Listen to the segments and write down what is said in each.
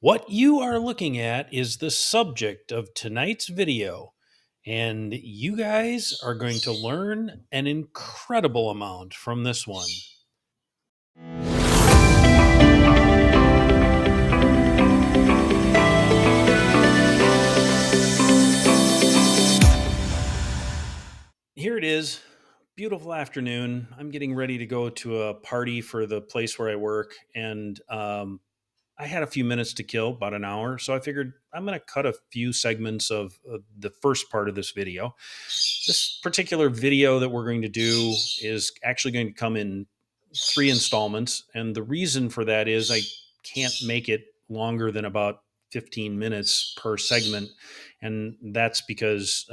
What you are looking at is the subject of tonight's video, and you guys are going to learn an incredible amount from this one. Here it is. Beautiful afternoon. I'm getting ready to go to a party for the place where I work, and I had a few minutes to kill, about an hour. So I figured I'm going to cut a few segments of the first part of this video. This particular video that we're going to do is actually going to come in three installments. And the reason for that is I can't make it longer than about 15 minutes per segment. And that's because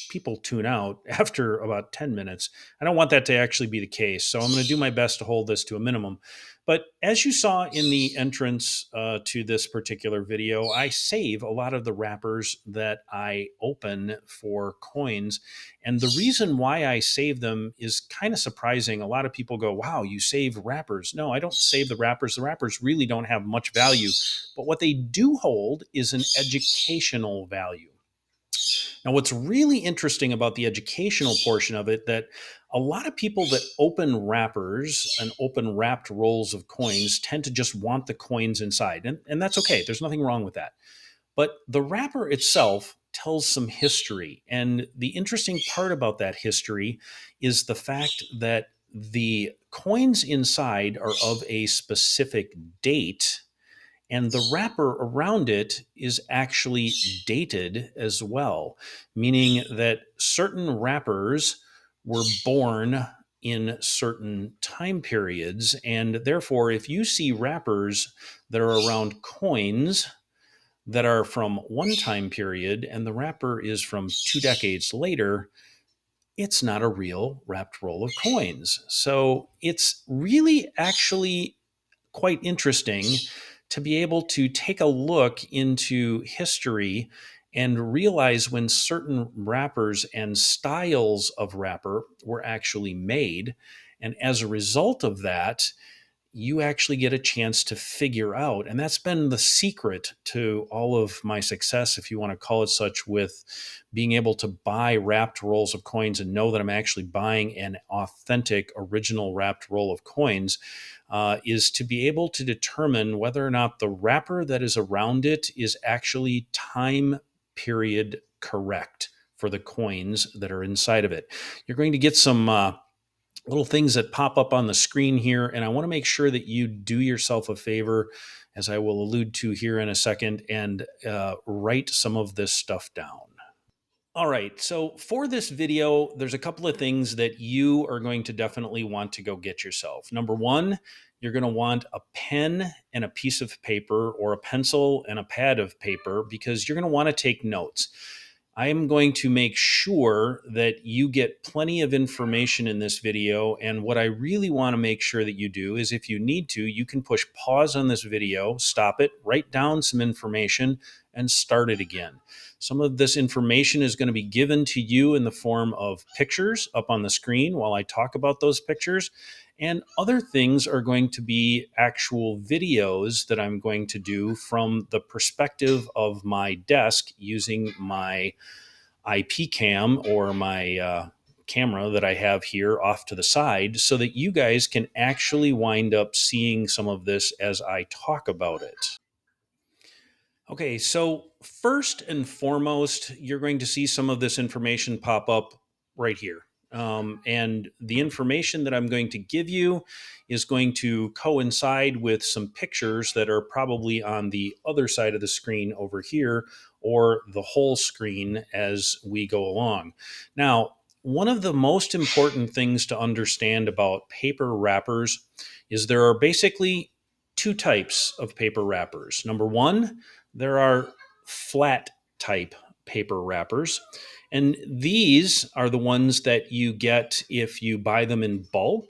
people tune out after about 10 minutes. I don't want that to actually be the case. So I'm going to do my best to hold this to a minimum. But as you saw in the entrance to this particular video, I save a lot of the wrappers that I open for coins. And the reason why I save them is kind of surprising. A lot of people go, wow, you save wrappers. No, I don't save the wrappers. The wrappers really don't have much value. But what they do hold is an educational value. Now, what's really interesting about the educational portion of it, that a lot of people that open wrappers and open wrapped rolls of coins tend to just want the coins inside. And that's okay. There's nothing wrong with that. But the wrapper itself tells some history. And the interesting part about that history is the fact that the coins inside are of a specific date, and the wrapper around it is actually dated as well, meaning that certain wrappers were born in certain time periods. And therefore, if you see wrappers that are around coins that are from one time period and the wrapper is from 2 decades later, it's not a real wrapped roll of coins. So it's really actually quite interesting to be able to take a look into history and realize when certain wrappers and styles of wrapper were actually made. And as a result of that, you actually get a chance to figure out. And that's been the secret to all of my success, if you want to call it such, with being able to buy wrapped rolls of coins and know that I'm actually buying an authentic, original wrapped roll of coins, is to be able to determine whether or not the wrapper that is around it is actually time period correct for the coins that are inside of it. You're going to get some little things that pop up on the screen here. And I want to make sure that you do yourself a favor, as I will allude to here in a second, and write some of this stuff down. All right, so for this video, there's a couple of things that you are going to definitely want to go get yourself. Number one, you're going to want a pen and a piece of paper, or a pencil and a pad of paper, because you're going to want to take notes. I am going to make sure that you get plenty of information in this video. And what I really want to make sure that you do is, if you need to, you can push pause on this video, stop it, write down some information, and start it again. Some of this information is going to be given to you in the form of pictures up on the screen while I talk about those pictures. And other things are going to be actual videos that I'm going to do from the perspective of my desk using my IP cam, or my camera that I have here off to the side, so that you guys can actually wind up seeing some of this as I talk about it. Okay, so first and foremost, you're going to see some of this information pop up right here. And the information that I'm going to give you is going to coincide with some pictures that are probably on the other side of the screen over here, or the whole screen as we go along. Now, one of the most important things to understand about paper wrappers is there are basically two types of paper wrappers. Number one, there are flat type paper wrappers. And these are the ones that you get if you buy them in bulk,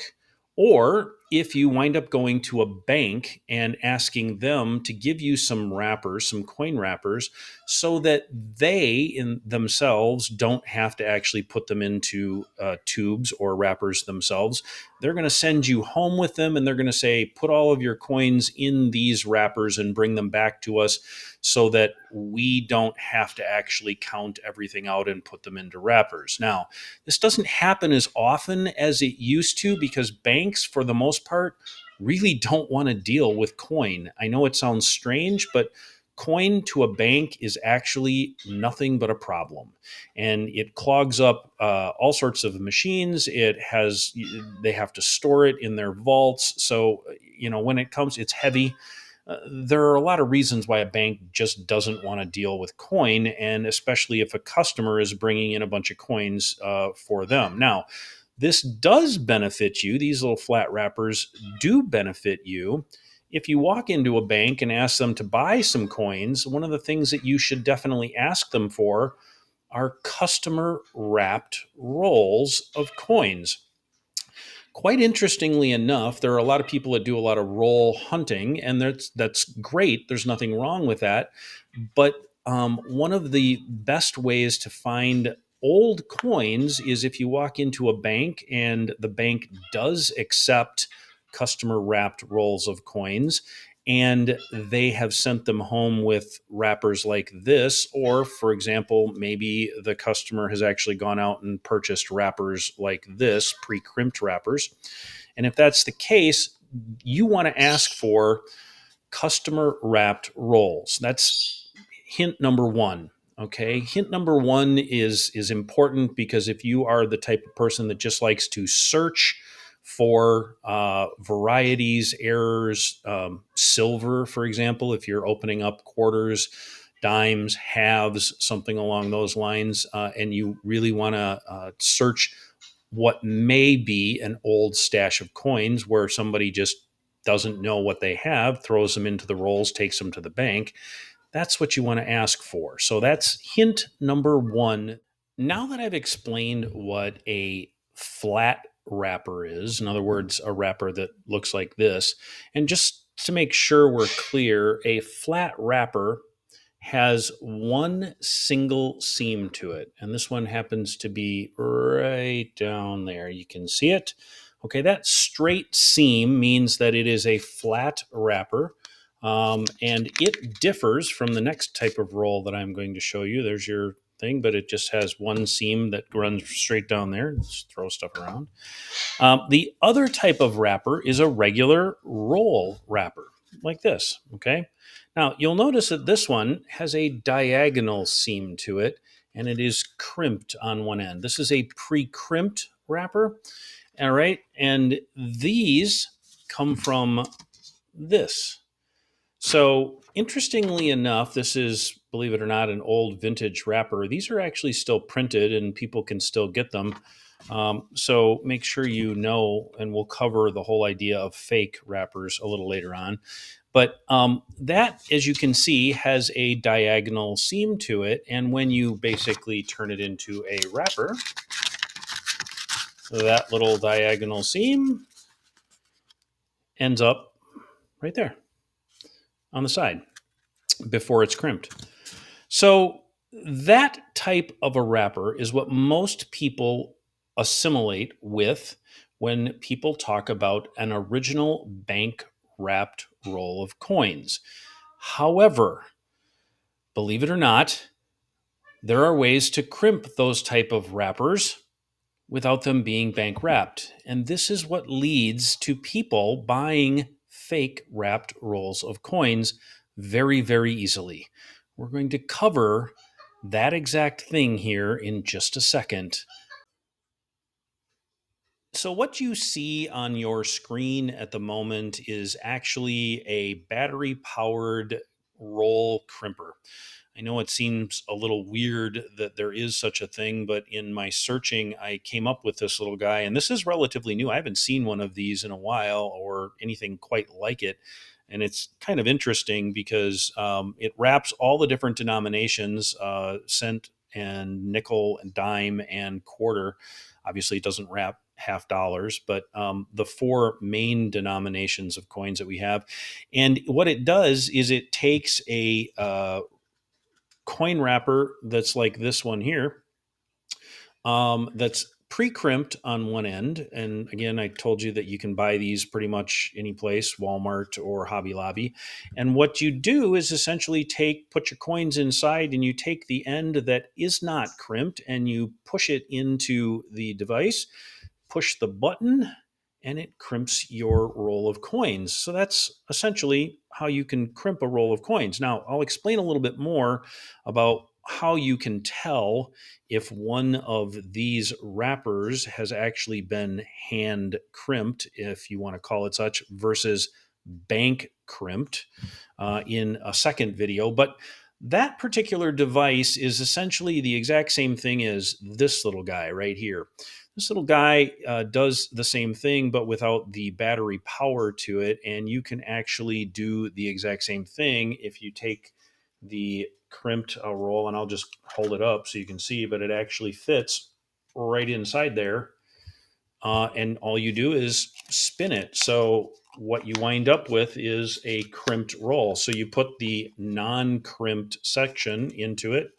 or if you wind up going to a bank and asking them to give you some wrappers, some coin wrappers, so that they in themselves don't have to actually put them into tubes or wrappers themselves. They're going to send you home with them, and they're going to say, put all of your coins in these wrappers and bring them back to us so that we don't have to actually count everything out and put them into wrappers. Now, this doesn't happen as often as it used to because banks, for the most part, really don't want to deal with coin. I know it sounds strange, but coin to a bank is actually nothing but a problem, and it clogs up all sorts of machines. They have to store it in their vaults, so when it comes, it's heavy. There are a lot of reasons why a bank just doesn't want to deal with coin, and especially if a customer is bringing in a bunch of coins for them. Now, this does benefit you. These little flat wrappers do benefit you. If you walk into a bank and ask them to buy some coins, one of the things that you should definitely ask them for are customer wrapped rolls of coins. Quite interestingly enough, there are a lot of people that do a lot of roll hunting, and that's great. There's nothing wrong with that. But one of the best ways to find old coins is if you walk into a bank and the bank does accept customer wrapped rolls of coins, and they have sent them home with wrappers like this. Or, for example, maybe the customer has actually gone out and purchased wrappers like this, pre crimped wrappers. And if that's the case, you want to ask for customer wrapped rolls. That's hint number one. Okay. Hint number one is important because if you are the type of person that just likes to search for varieties, errors, silver, for example, if you're opening up quarters, dimes, halves, something along those lines, and you really want to search what may be an old stash of coins where somebody just doesn't know what they have, throws them into the rolls, takes them to the bank. That's what you want to ask for. So that's hint number one. Now that I've explained what a flat wrapper is, in other words, a wrapper that looks like this, and just to make sure we're clear, a flat wrapper has one single seam to it. And this one happens to be right down there. You can see it. Okay, that straight seam means that it is a flat wrapper. And it differs from the next type of roll that I'm going to show you. There's your thing, but it just has one seam that runs straight down there. Let's throw stuff around. The other type of wrapper is a regular roll wrapper, like this. Okay. Now, you'll notice that this one has a diagonal seam to it, and it is crimped on one end. This is a pre-crimped wrapper. All right. And these come from this. So, interestingly enough, this is, believe it or not, an old vintage wrapper. These are actually still printed and people can still get them. So, make sure you know, and we'll cover the whole idea of fake wrappers a little later on. But that, as you can see, has a diagonal seam to it. And when you basically turn it into a wrapper, that little diagonal seam ends up right there on the side before it's crimped. So that type of a wrapper is what most people assimilate with when people talk about an original bank wrapped roll of coins. However, believe it or not, there are ways to crimp those type of wrappers without them being bank wrapped. And this is what leads to people buying fake wrapped rolls of coins very, very easily. We're going to cover that exact thing here in just a second. So, what you see on your screen at the moment is actually a battery powered roll crimper. I know it seems a little weird that there is such a thing, but in my searching, I came up with this little guy, and this is relatively new. I haven't seen one of these in a while or anything quite like it. And it's kind of interesting because it wraps all the different denominations, cent and nickel and dime and quarter. Obviously, it doesn't wrap half dollars, but the four main denominations of coins that we have. And what it does is it takes a coin wrapper that's like this one here, that's pre-crimped on one end. And again, I told you that you can buy these pretty much any place, Walmart or Hobby Lobby. And what you do is essentially put your coins inside, and you take the end that is not crimped and you push it into the device, push the button, and it crimps your roll of coins. So that's essentially how you can crimp a roll of coins. Now, I'll explain a little bit more about how you can tell if one of these wrappers has actually been hand crimped, if you want to call it such, versus bank crimped in a second video. But that particular device is essentially the exact same thing as this little guy right here. This little guy does the same thing, but without the battery power to it. And you can actually do the exact same thing if you take the crimped roll, and I'll just hold it up so you can see, but it actually fits right inside there. And all you do is spin it. So what you wind up with is a crimped roll. So you put the non-crimped section into it.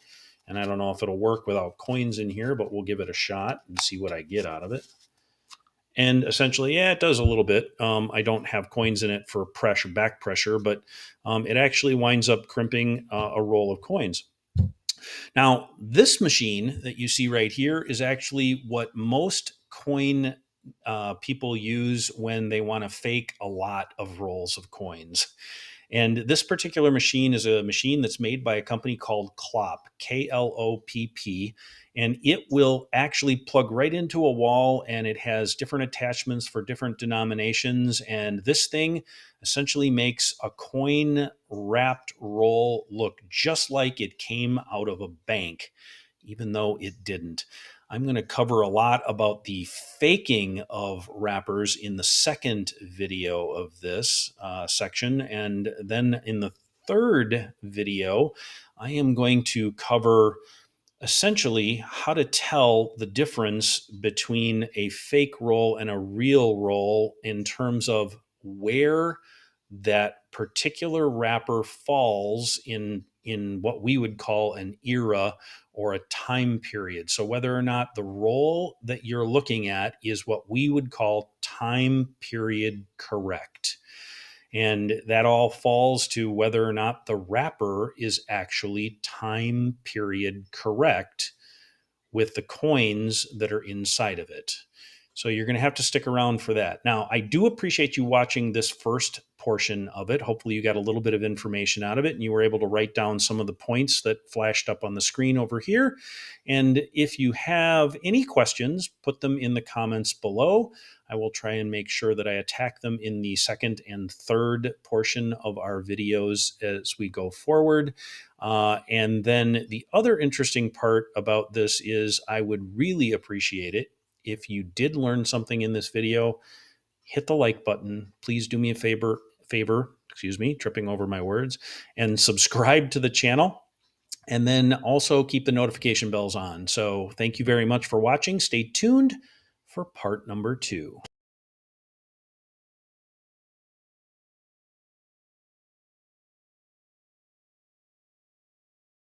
And I don't know if it'll work without coins in here, but we'll give it a shot and see what I get out of it. And essentially, yeah, it does a little bit. I don't have coins in it for back pressure, but it actually winds up crimping a roll of coins. Now, this machine that you see right here is actually what most coin people use when they want to fake a lot of rolls of coins. And this particular machine is a machine that's made by a company called Clopp, Klopp, and it will actually plug right into a wall, and it has different attachments for different denominations. And this thing essentially makes a coin wrapped roll look just like it came out of a bank, even though it didn't. I'm going to cover a lot about the faking of wrappers in the second video of this section. And then in the third video, I am going to cover essentially how to tell the difference between a fake roll and a real roll in terms of where that particular wrapper falls in what we would call an era or a time period. So whether or not the roll that you're looking at is what we would call time period correct. And that all falls to whether or not the wrapper is actually time period correct with the coins that are inside of it. So you're going to have to stick around for that. Now, I do appreciate you watching this first portion of it. Hopefully you got a little bit of information out of it and you were able to write down some of the points that flashed up on the screen over here. And if you have any questions, put them in the comments below. I will try and make sure that I attack them in the second and third portion of our videos as we go forward. And then the other interesting part about this is I would really appreciate it if you did learn something in this video. Hit the like button. Please do me a favor, tripping over my words, and subscribe to the channel. And then also keep the notification bells on. So thank you very much for watching. Stay tuned for part number 2.